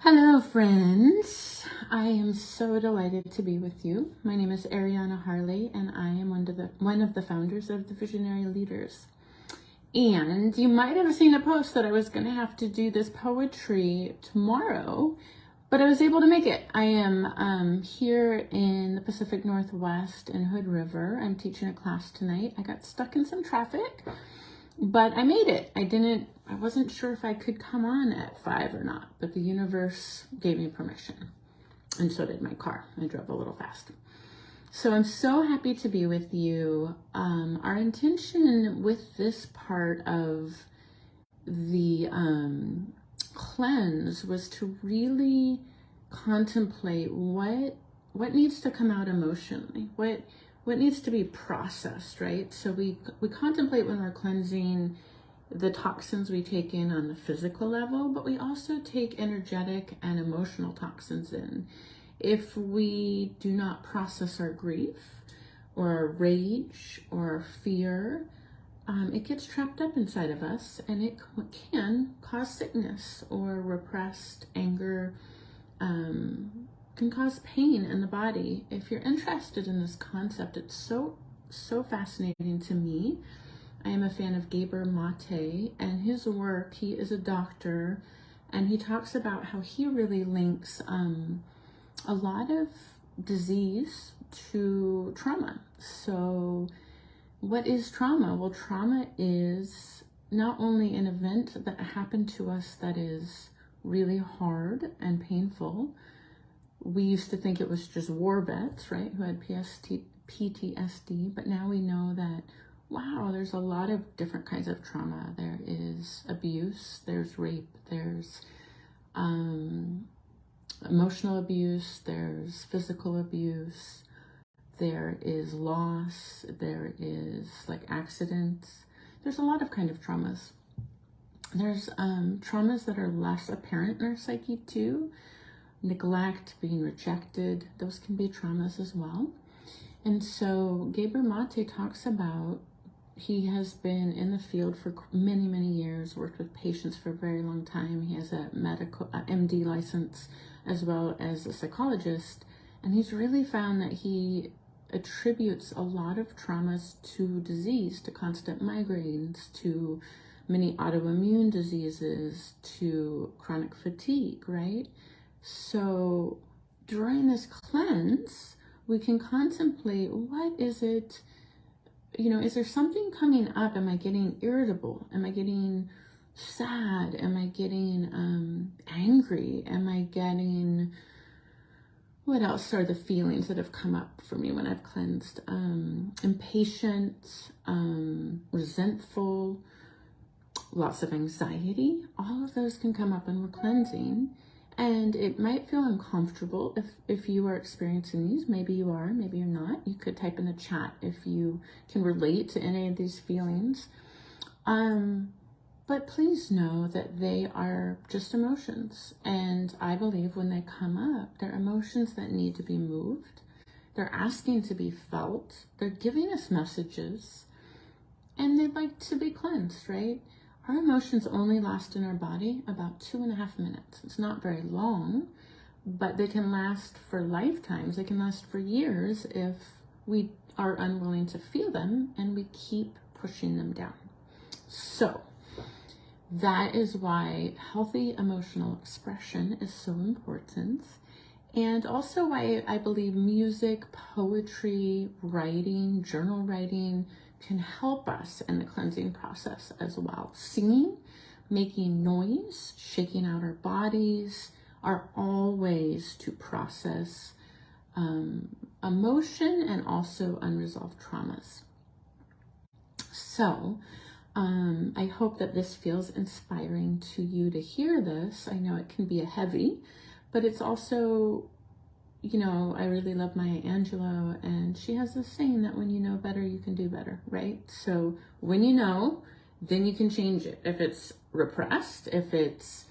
Hello, friends. I am so delighted to be with you. My name is Ariana Harley, and I am one of the founders of the Visionary Leaders. And you might have seen a post that I was going to have to do this poetry tomorrow, but I was able to make it. I am here in the Pacific Northwest in Hood River. I'm teaching a class tonight. I got stuck in some traffic, but I made it. I wasn't sure if I could come on at 5 or not, but the universe gave me permission. And so did my car. I drove a little fast. So I'm so happy to be with you. Our intention with this part of the cleanse was to really contemplate what needs to come out emotionally, what needs to be processed, right? So we contemplate when we're cleansing the toxins we take in on the physical level, but we also take energetic and emotional toxins in. If we do not process our grief or our rage or our fear, it gets trapped up inside of us, and it can cause sickness, or repressed anger can cause pain in the body. If you're interested in this concept, it's so fascinating to me. I am a fan of Gabor Mate and his work. He is a doctor, and he talks about how he really links a lot of disease to trauma. So what is trauma? Well, trauma is not only an event that happened to us that is really hard and painful. We used to think it was just war vets, right, who had PTSD, but now we know that, wow, there's a lot of different kinds of trauma. There is abuse, there's rape, there's emotional abuse, there's physical abuse, there is loss, there is like accidents. There's a lot of kind of traumas. There's traumas that are less apparent in our psyche too. Neglect, being rejected, those can be traumas as well. And so Gabor Mate talks about, he has been in the field for many, many years, worked with patients for a very long time. He has a MD license as well as a psychologist. And he's really found that he attributes a lot of traumas to disease, to constant migraines, to many autoimmune diseases, to chronic fatigue, right? So during this cleanse, we can contemplate, what is it, is there something coming up? Am I getting irritable? Am I getting sad? Am I getting angry? Am I getting, what else are the feelings that have come up for me when I've cleansed? Impatient, resentful, lots of anxiety. All of those can come up when we're cleansing. And it might feel uncomfortable if you are experiencing these. Maybe you are, maybe you're not. You could type in the chat if you can relate to any of these feelings. But please know that they are just emotions. And I believe when they come up, they're emotions that need to be moved. They're asking to be felt. They're giving us messages. And they'd like to be cleansed, right? Our emotions only last in our body about 2.5 minutes. It's not very long, but they can last for lifetimes. They can last for years if we are unwilling to feel them and we keep pushing them down. So that is why healthy emotional expression is so important. And also why I believe music, poetry, writing, journal writing can help us in the cleansing process as well. Singing, making noise, shaking out our bodies are all ways to process emotion and also unresolved traumas. So I hope that this feels inspiring to you to hear this. I know it can be a heavy, but it's also, I really love Maya Angelou, and she has this saying that when you know better, you can do better, right? So when you know, then you can change it. If it's repressed, if it's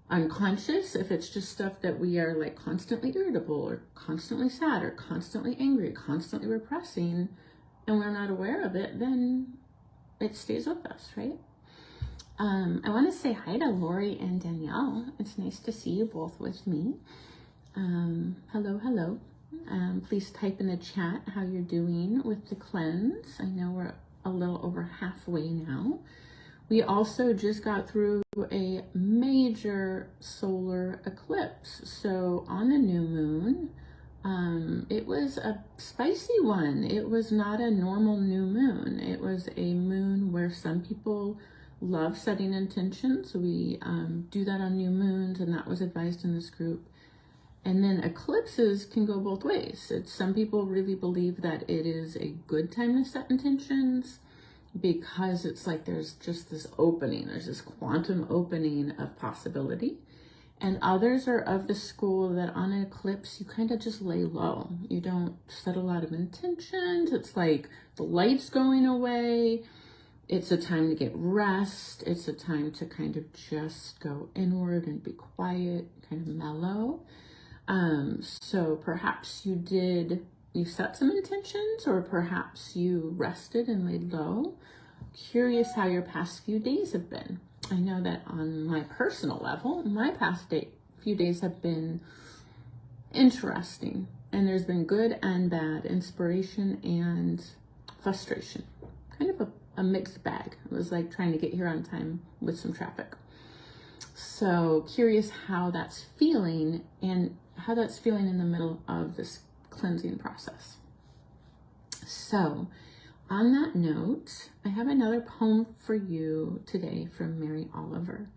unconscious, if it's just stuff that we are like constantly irritable or constantly sad or constantly angry, constantly repressing, and we're not aware of it, then it stays with us, right? I want to say hi to Lori and Danielle. It's nice to see you both with me. Hello, hello. Please type in the chat how you're doing with the cleanse. I know we're a little over halfway now. We also just got through a major solar eclipse. So on the new moon, it was a spicy one. It was not a normal new moon. It was a moon where some people love setting intentions. We do that on new moons, and that was advised in this group. And then eclipses can go both ways. Some people really believe that it is a good time to set intentions because it's like there's just this opening, there's this quantum opening of possibility. And others are of the school that on an eclipse, you kind of just lay low. You don't set a lot of intentions. It's like the light's going away. It's a time to get rest. It's a time to kind of just go inward and be quiet, kind of mellow. So perhaps you set some intentions, or perhaps you rested and laid low. Curious how your past few days have been. I know that on my personal level, my past few days have been interesting, and there's been good and bad, inspiration and frustration. Kind of a mixed bag. It was like trying to get here on time with some traffic. So curious how that's feeling, and how that's feeling in the middle of this cleansing process. So on that note, I have another poem for you today from Mary Oliver.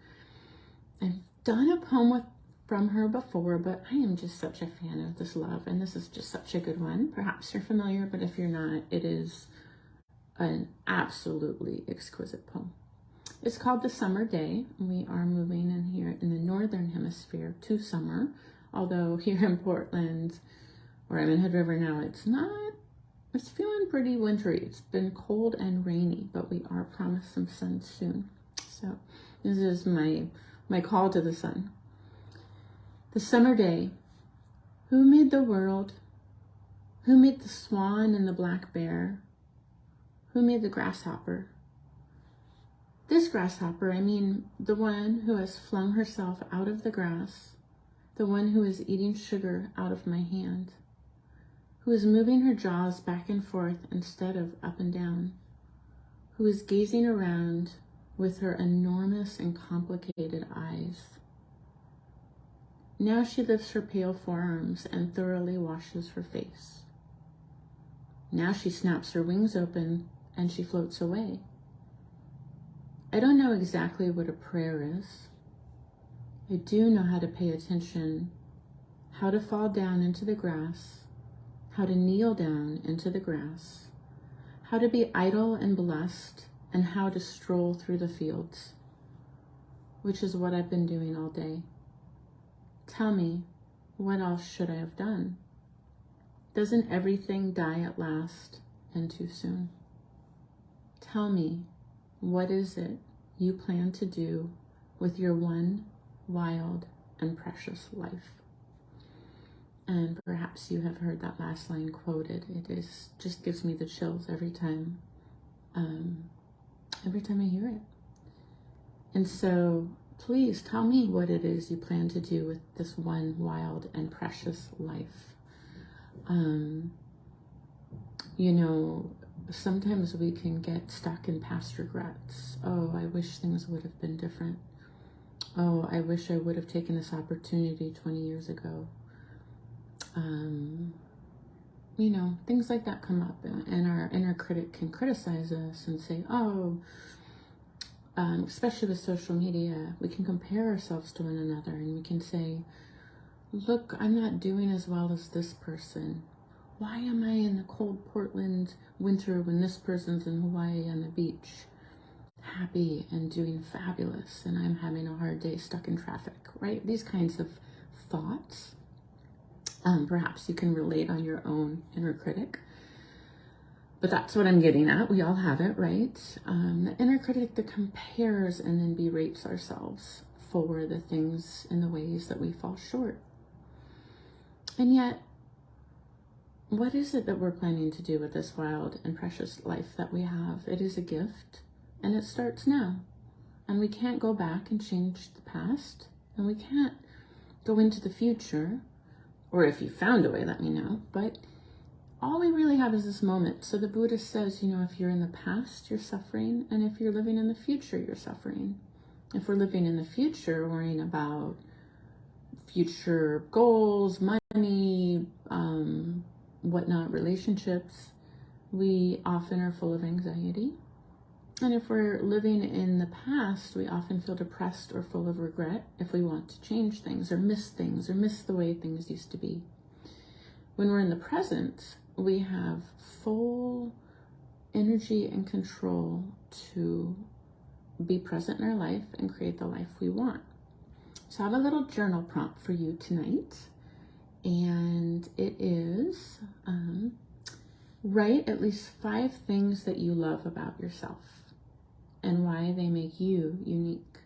I've done a poem from her before, but I am just such a fan of this love, and this is just such a good one. Perhaps you're familiar, but if you're not, it is an absolutely exquisite poem. It's called The Summer Day. We are moving in here in the Northern Hemisphere to summer, although here in Portland, where I'm in Hood River now, it's feeling pretty wintry. It's been cold and rainy, but we are promised some sun soon. So this is my call to the sun. The summer day. Who made the world? Who made the swan and the black bear? Who made the grasshopper? This grasshopper, I mean the one who has flung herself out of the grass, the one who is eating sugar out of my hand, who is moving her jaws back and forth instead of up and down, who is gazing around with her enormous and complicated eyes. Now she lifts her pale forearms and thoroughly washes her face. Now she snaps her wings open and she floats away. I don't know exactly what a prayer is. I do know how to pay attention, how to fall down into the grass, how to kneel down into the grass, how to be idle and blessed, and how to stroll through the fields, which is what I've been doing all day. Tell me, what else should I have done? Doesn't everything die at last and too soon? Tell me, what is it you plan to do with your one wild and precious life? And perhaps you have heard that last line quoted. It just gives me the chills every time I hear it. And so please tell me what it is you plan to do with this one wild and precious life. Sometimes we can get stuck in past regrets. Oh, I wish things would have been different. Oh, I wish I would have taken this opportunity 20 years ago. Things like that come up, and our inner critic can criticize us and say, especially with social media, we can compare ourselves to one another, and we can say, look, I'm not doing as well as this person. Why am I in the cold Portland winter when this person's in Hawaii on the beach, happy and doing fabulous, and I'm having a hard day stuck in traffic, right? These kinds of thoughts. Perhaps you can relate on your own inner critic. But that's what I'm getting at. We all have it, right? The inner critic that compares and then berates ourselves for the things and the ways that we fall short. And yet, what is it that we're planning to do with this wild and precious life that we have? It is a gift, and it starts now. and we can't go back and change the past, and we can't go into the future. Or if you found a way, let me know. But all we really have is this moment. So the Buddha says, if you're in the past, you're suffering. And if you're living in the future, you're suffering. If we're living in the future, worrying about future goals, money, whatnot, relationships, we often are full of anxiety. And if we're living in the past, we often feel depressed or full of regret if we want to change things or miss the way things used to be. When we're in the present, we have full energy and control to be present in our life and create the life we want. So I have a little journal prompt for you tonight, and it is write at least 5 things that you love about yourself and why they make you unique.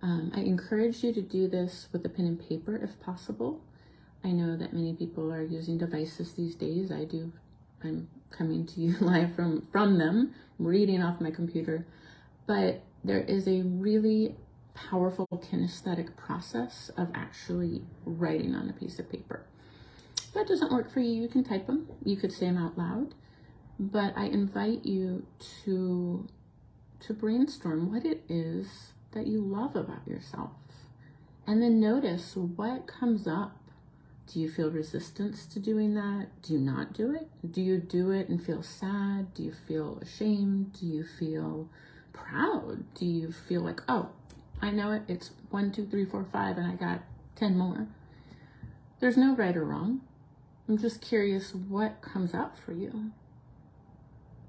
I encourage you to do this with a pen and paper if possible. I know that many people are using devices these days. I do. I'm coming to you live from them, reading off my computer. But there is a really powerful kinesthetic process of actually writing on a piece of paper. If that doesn't work for you, you can type them. You could say them out loud. But I invite you to brainstorm what it is that you love about yourself. And then notice what comes up. Do you feel resistance to doing that? Do you not do it? Do you do it and feel sad? Do you feel ashamed? Do you feel proud? Do you feel like, oh, I know it. It's 1, 2, 3, 4, 5, and I got 10 more. There's no right or wrong. I'm just curious what comes up for you.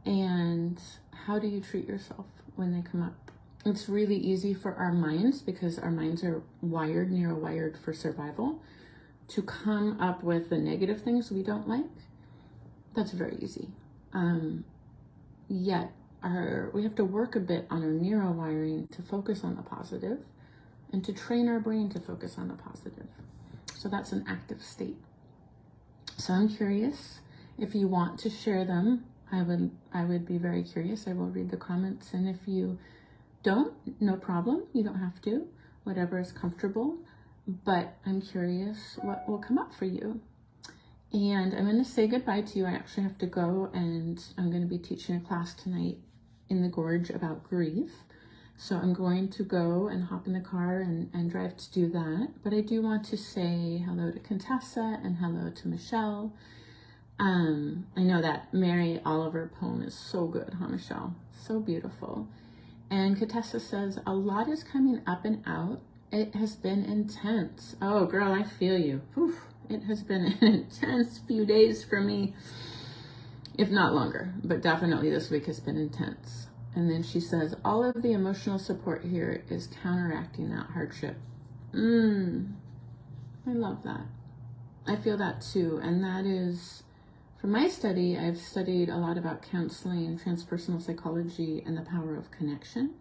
And how do you treat yourself when they come up? It's really easy for our minds, because our minds are neurowired for survival, to come up with the negative things we don't like. That's very easy. Yet we have to work a bit on our neurowiring to focus on the positive and to train our brain to focus on the positive. So that's an active state. So I'm curious if you want to share them. I would be very curious. I will read the comments, and if you don't, no problem. You don't have to. Whatever is comfortable. But I'm curious what will come up for you. And I'm going to say goodbye to you. I actually have to go, and I'm going to be teaching a class tonight in the Gorge about grief. So I'm going to go and hop in the car and drive to do that. But I do want to say hello to Contessa and hello to Michelle. I know that Mary Oliver poem is so good, huh, Michelle? So beautiful. And Contessa says, a lot is coming up and out. It has been intense. Oh, girl, I feel you. Whew. It has been an intense few days for me, if not longer, but definitely this week has been intense. And then she says, all of the emotional support here is counteracting that hardship. I love that. I feel that too. And that is, from my study, I've studied a lot about counseling, transpersonal psychology, and the power of connection.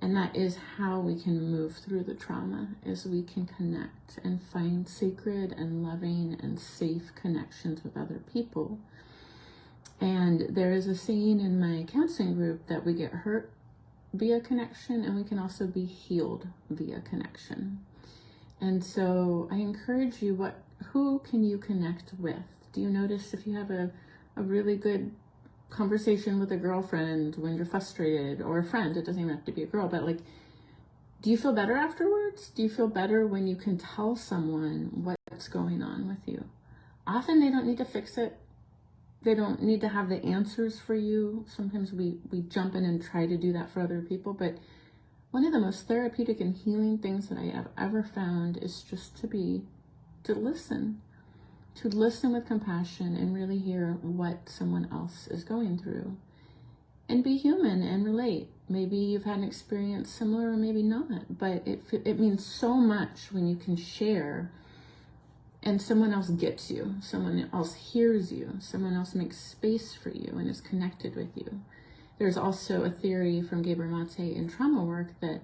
And that is how we can move through the trauma, is we can connect and find sacred and loving and safe connections with other people. And there is a saying in my counseling group that we get hurt via connection, and we can also be healed via connection. And so I encourage you, who can you connect with? Do you notice if you have a really good conversation with a girlfriend when you're frustrated, or a friend, it doesn't even have to be a girl, but do you feel better afterwards? Do you feel better when you can tell someone what's going on with you? Often they don't need to fix it. They don't need to have the answers for you. Sometimes we jump in and try to do that for other people, but one of the most therapeutic and healing things that I have ever found is just to listen with compassion and really hear what someone else is going through, and be human and relate. Maybe you've had an experience similar, or maybe not, but it means so much when you can share and someone else gets you, someone else hears you, someone else makes space for you and is connected with you. There's also a theory from Gabriel Mate in trauma work that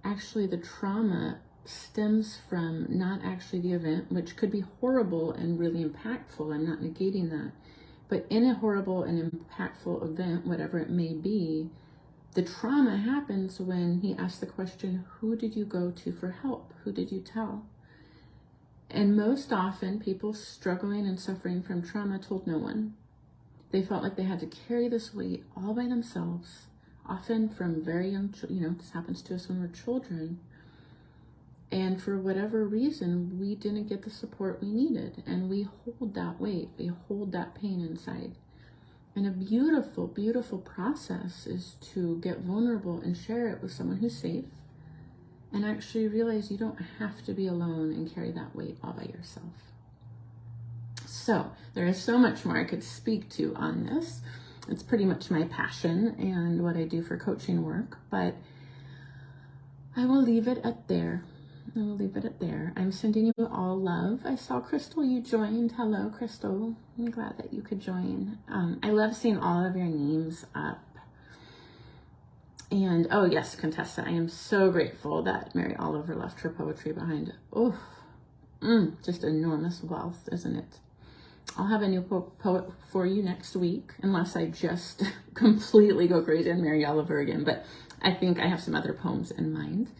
actually the trauma stems from not actually the event, which could be horrible and really impactful. I'm not negating that. But in a horrible and impactful event, whatever it may be, the trauma happens when he asked the question, who did you go to for help? Who did you tell? And most often, people struggling and suffering from trauma told no one. They felt like they had to carry this weight all by themselves, often from very young, this happens to us when we're children. And for whatever reason, we didn't get the support we needed. And we hold that weight, we hold that pain inside. And a beautiful, beautiful process is to get vulnerable and share it with someone who's safe, and actually realize you don't have to be alone and carry that weight all by yourself. So there is so much more I could speak to on this. It's pretty much my passion and what I do for coaching work, but I will leave it at there. I'm sending you all love. I saw Crystal, you joined. Hello, Crystal. I'm glad that you could join. I love seeing all of your names up. And, oh yes, Contessa, I am so grateful that Mary Oliver left her poetry behind. Oh, just enormous wealth, isn't it? I'll have a new poet for you next week, unless I just completely go crazy on Mary Oliver again. But I think I have some other poems in mind.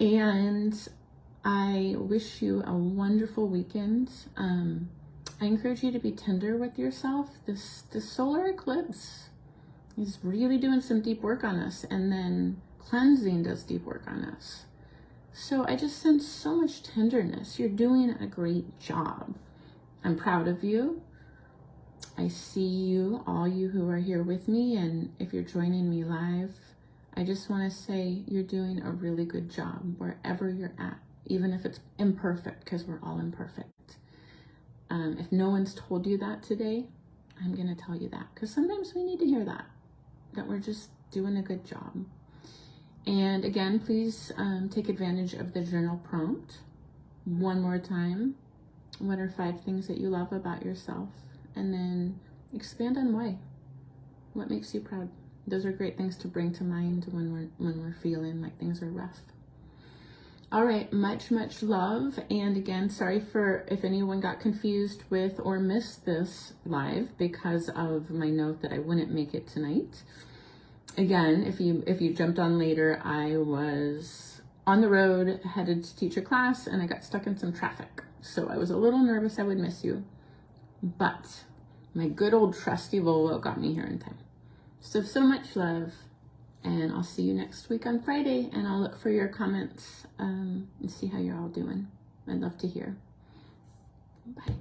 And I wish you a wonderful weekend. I encourage you to be tender with yourself. This solar eclipse is really doing some deep work on us, and then cleansing does deep work on us. So I just sense so much tenderness. You're doing a great job. I'm proud of you. I see you, all you who are here with me, and if you're joining me live, I just want to say you're doing a really good job wherever you're at, even if it's imperfect, because we're all imperfect. If no one's told you that today, I'm going to tell you that, because sometimes we need to hear that we're just doing a good job. And again, please take advantage of the journal prompt. One more time, what are 5 things that you love about yourself? And then expand on why. What makes you proud? Those are great things to bring to mind when we're feeling like things are rough. All right, much love. And again, sorry for if anyone got confused with or missed this live because of my note that I wouldn't make it tonight. Again, if you jumped on later, I was on the road headed to teach a class and I got stuck in some traffic. So I was a little nervous I would miss you, but my good old trusty Volvo got me here in time. So much love, and I'll see you next week on Friday, and I'll look for your comments and see how you're all doing. I'd love to hear. Bye.